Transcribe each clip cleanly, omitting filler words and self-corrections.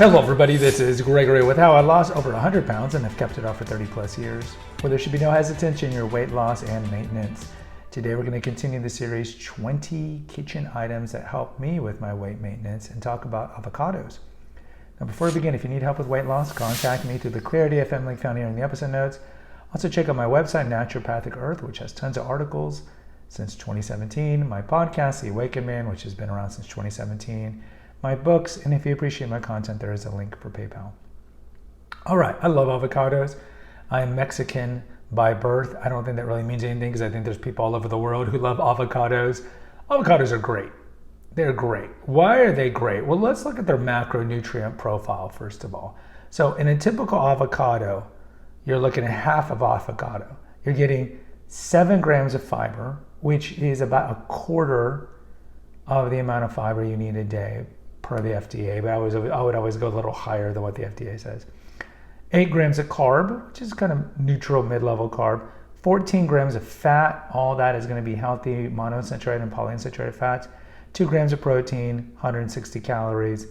Hello everybody, this is Gregory with how I lost over 100 pounds and have kept it off for 30 plus years, where there should be no hesitation in your weight loss and maintenance. Today we're going to continue the series 20 kitchen items that help me with my weight maintenance and talk about avocados. Now before we begin, if you need help with weight loss, contact me through the Clarity FM link found here in the episode notes. Also check out my website, Naturopathic Earth, which has tons of articles since 2017, my podcast, The Awakened Man, which has been around since 2017, my books, and if you appreciate my content, there is a link for PayPal. All right, I love avocados. I am Mexican by birth. I don't think that really means anything because I think there's people all over the world who love avocados. Avocados are great. They're great. Why are they great? Well, let's look at their macronutrient profile first of all. So in a typical avocado, you're looking at half of avocado. You're getting 7 grams of fiber, which is about a quarter of the amount of fiber you need a day per the FDA, but I would always go a little higher than what the FDA says. 8 grams of carb, which is kind of neutral mid-level carb. 14 grams of fat, all that is going to be healthy monounsaturated and polyunsaturated fats. 2 grams of protein, 160 calories.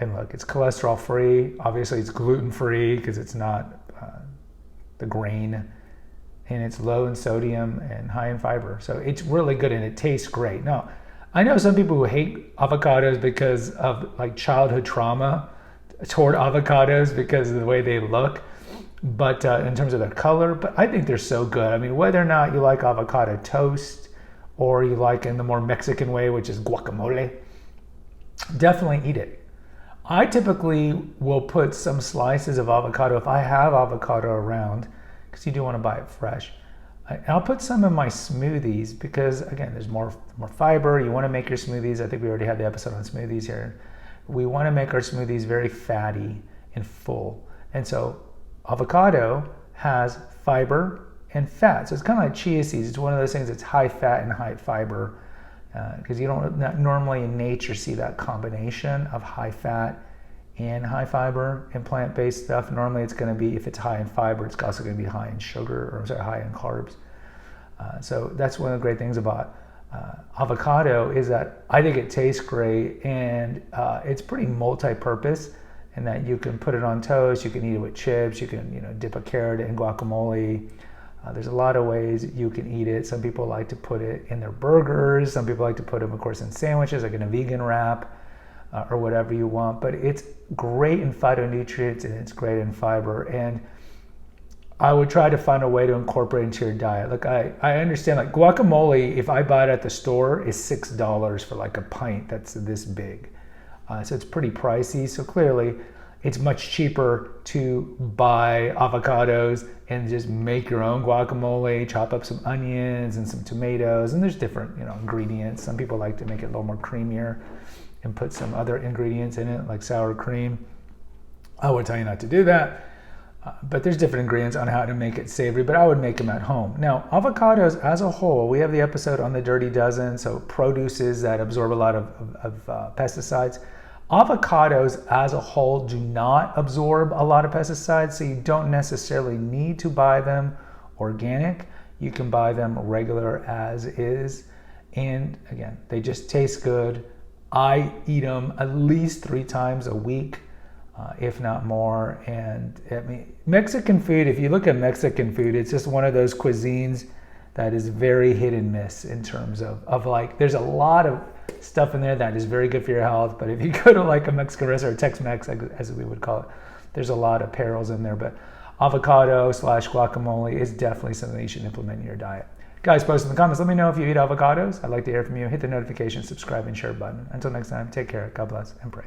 And look, it's cholesterol free. Obviously it's gluten free because it's not the grain, and it's low in sodium and high in fiber. So it's really good and it tastes great. Now, I know some people who hate avocados because of like childhood trauma toward avocados because of the way they look, but in terms of their color, but I think they're so good. I mean, whether or not you like avocado toast or you like in the more Mexican way, which is guacamole, definitely eat it. I typically will put some slices of avocado, if I have avocado around, because you do want to buy it fresh. I'll put some in my smoothies because, again, there's more fiber. You want to make your smoothies. I think we already had the episode on smoothies here. We want to make our smoothies very fatty and full. And so avocado has fiber and fat. So it's kind of like chia seeds. It's one of those things that's high fat and high fiber because you don't not normally in nature see that combination of high fat and high fiber and plant-based stuff. Normally it's going to be, if it's high in fiber, it's also going to be high in sugar, or high in carbs. So that's one of the great things about avocado is that I think it tastes great, and it's pretty multi-purpose in that you can put it on toast, you can eat it with chips, you can dip a carrot in guacamole. There's a lot of ways you can eat it. Some people like to put it in their burgers. Some people like to put them, of course, in sandwiches, like in a vegan wrap. Or whatever you want, but it's great in phytonutrients and it's great in fiber, and I would try to find a way to incorporate into your diet. Like I understand, like guacamole, if I buy it at the store, is $6 for like a pint that's this big, so it's pretty pricey. So clearly it's much cheaper to buy avocados and just make your own guacamole, chop up some onions and some tomatoes, and there's different ingredients. Some people like to make it a little more creamier and put some other ingredients in it, like sour cream. I would tell you not to do that, but there's different ingredients on how to make it savory, but I would make them at home. Now, avocados as a whole, we have the episode on the Dirty Dozen, so produces that absorb a lot of pesticides. Avocados as a whole do not absorb a lot of pesticides, so you don't necessarily need to buy them organic. You can buy them regular as is, and again, they just taste good. I eat them at least 3 times a week, if not more. And I mean, Mexican food, if you look at Mexican food, it's just one of those cuisines that is very hit and miss in terms of like, there's a lot of stuff in there that is very good for your health. But if you go to like a Mexican restaurant, or Tex-Mex, as we would call it, there's a lot of perils in there. But avocado / guacamole is definitely something that you should implement in your diet. Guys, post in the comments. Let me know if you eat avocados. I'd like to hear from you. Hit the notification, subscribe, and share button. Until next time, take care. God bless and pray.